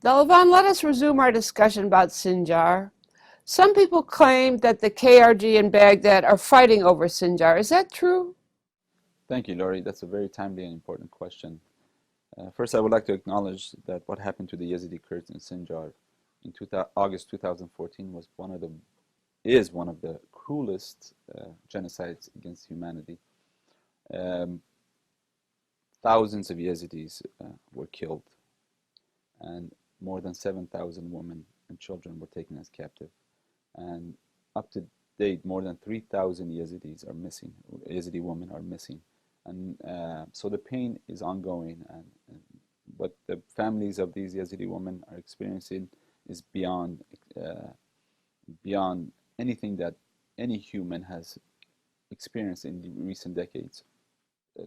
Delavan, let us resume our discussion about Sinjar. Some people claim that the KRG and Baghdad are fighting over Sinjar. Is that true? Thank you, Laurie. That's a very timely and important question. First, I would like to acknowledge that what happened to the Yazidi Kurds in Sinjar in August 2014 is one of the cruelest genocides against humanity. Um, Thousands of Yazidis were killed, and more than 7,000 women and children were taken as captive. And up to date, more than 3,000 Yazidis are missing. Yazidi women are missing. And so the pain is ongoing, and what the families of these Yazidi women are experiencing is beyond anything that any human has experienced in the recent decades.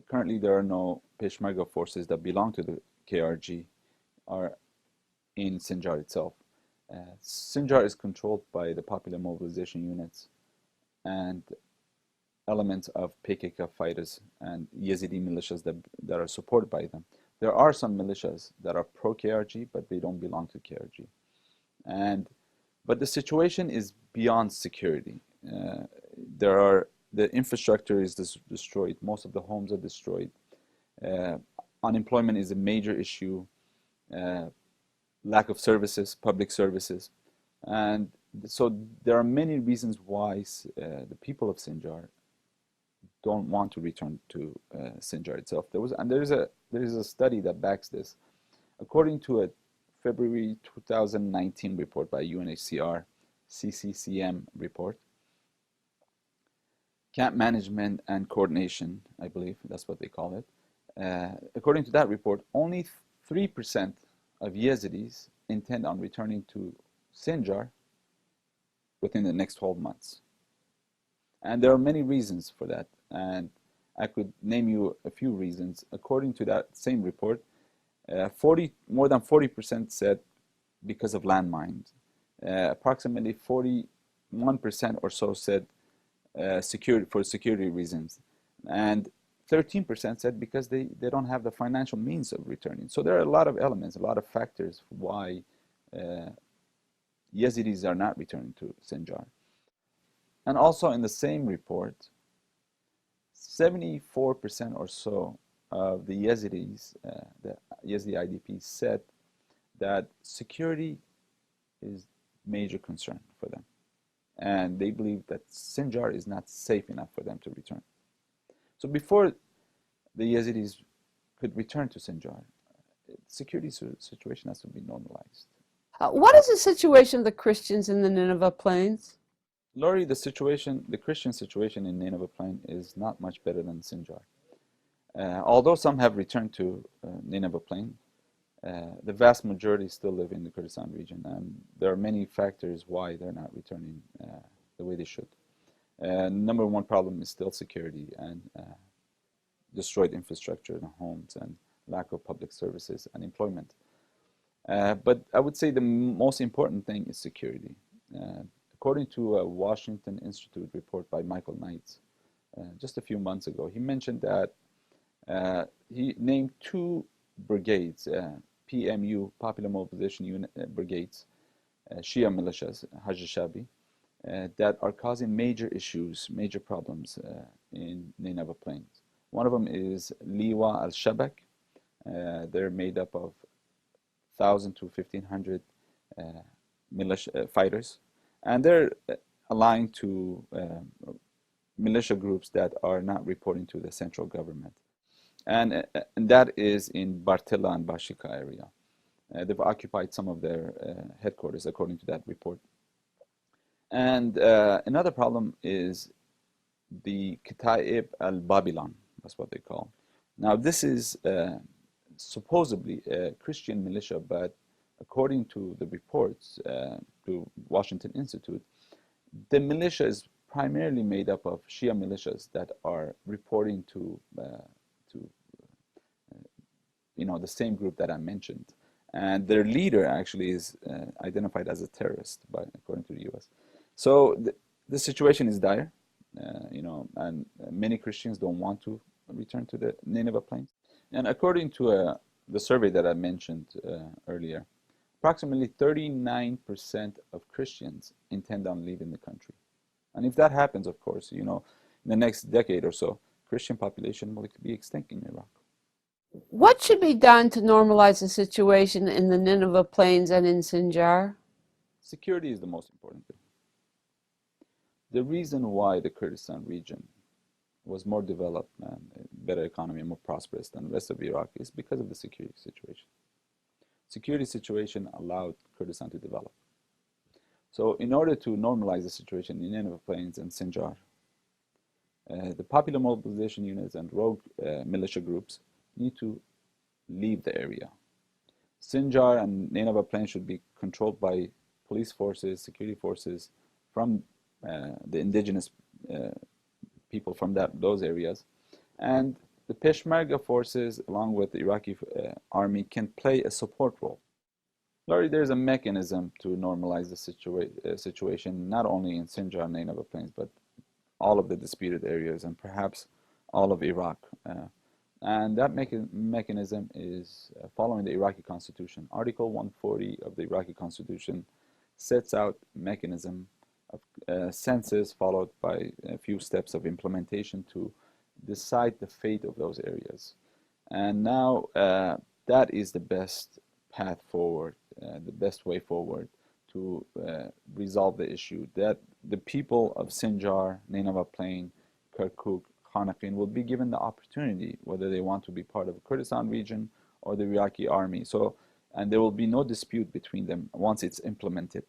Currently, there are no Peshmerga forces that belong to the KRG are in Sinjar itself. Sinjar is controlled by the Popular Mobilization Units and elements of PKK fighters and Yazidi militias that are supported by them. There are some militias that are pro-KRG, but they don't belong to KRG. But the situation is beyond security. The infrastructure is destroyed. Most of the homes are destroyed. Unemployment is a major issue. Lack of services, public services. And so there are many reasons why the people of Sinjar don't want to return to Sinjar itself. There is a study that backs this. According to a February 2019 report by UNHCR, CCCM report, Camp Management and Coordination, I believe that's what they call it. According to that report, only 3% of Yazidis intend on returning to Sinjar within the next 12 months. And there are many reasons for that. And I could name you a few reasons. According to that same report, more than 40% said because of landmines. Approximately 41% or so said for security reasons. And 13% said because they don't have the financial means of returning. So there are a lot of elements, a lot of factors why Yazidis are not returning to Sinjar. And also in the same report, 74% or so of the Yazidis, the Yazidi IDPs, said that security is a major concern for them. And they believe that Sinjar is not safe enough for them to return. So before the Yazidis could return to Sinjar, the security situation has to be normalized. What is the situation of the Christians in the Nineveh Plains? Laurie, the Christian situation in Nineveh Plain is not much better than Sinjar. Although some have returned to Nineveh Plain, the vast majority still live in the Kurdistan region, and there are many factors why they're not returning the way they should. Number one problem is still security and destroyed infrastructure in homes and lack of public services and employment. But I would say the most important thing is security. According to a Washington Institute report by Michael Knights, just a few months ago, he mentioned that he named two brigades, PMU, Popular Mobilization Unit brigades, Shia militias, Hajj Shabi, that are causing major issues, major problems in Nineveh Plains. One of them is Liwa al-Shabak. They're made up of 1,000 to 1,500 militia fighters, and they're aligned to militia groups that are not reporting to the central government. And that is in Bartella and Bashika area. They've occupied some of their headquarters, according to that report. And another problem is the Kataib al-Babylon, that's what they call. Now, this is supposedly a Christian militia, but according to the reports to Washington Institute, the militia is primarily made up of Shia militias that are reporting to the same group that I mentioned, and their leader actually is identified as a terrorist, according to the U.S. So the situation is dire, and many Christians don't want to return to the Nineveh Plains. And according to the survey that I mentioned earlier, approximately 39% of Christians intend on leaving the country. And if that happens, of course, in the next decade or so, Christian population will be extinct in Iraq. What should be done to normalize the situation in the Nineveh Plains and in Sinjar? Security is the most important thing. The reason why the Kurdistan region was more developed and better economy and more prosperous than the rest of Iraq is because of the security situation. Security situation allowed Kurdistan to develop. So in order to normalize the situation in Nineveh Plains and Sinjar, the popular mobilization units and rogue militia groups need to leave the area. Sinjar and Nineveh Plains should be controlled by police forces, security forces from the indigenous people from those areas. And the Peshmerga forces, along with the Iraqi army, can play a support role. Larry, there's a mechanism to normalize the situation, not only in Sinjar and Nineveh Plains, but all of the disputed areas and perhaps all of Iraq. And that mechanism is following the Iraqi constitution. Article 140 of the Iraqi constitution sets out mechanism of census followed by a few steps of implementation to decide the fate of those areas. And now that is the best path forward, the best way forward to resolve the issue, that the people of Sinjar, Nineveh Plain, Kirkuk, Khanaqin will be given the opportunity whether they want to be part of the Kurdistan region or the Iraqi army. And there will be no dispute between them once it's implemented.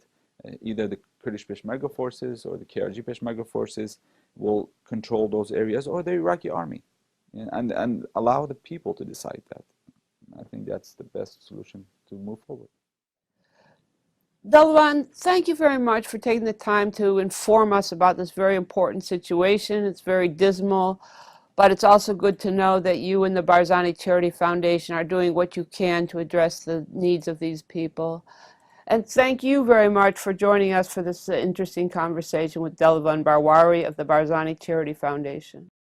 Either the Kurdish Peshmerga forces or the KRG Peshmerga forces will control those areas, or the Iraqi army, and allow the people to decide that. I think that's the best solution to move forward. Delvan, thank you very much for taking the time to inform us about this very important situation. It's very dismal, but it's also good to know that you and the Barzani Charity Foundation are doing what you can to address the needs of these people. And thank you very much for joining us for this interesting conversation with Delvan Barwari of the Barzani Charity Foundation.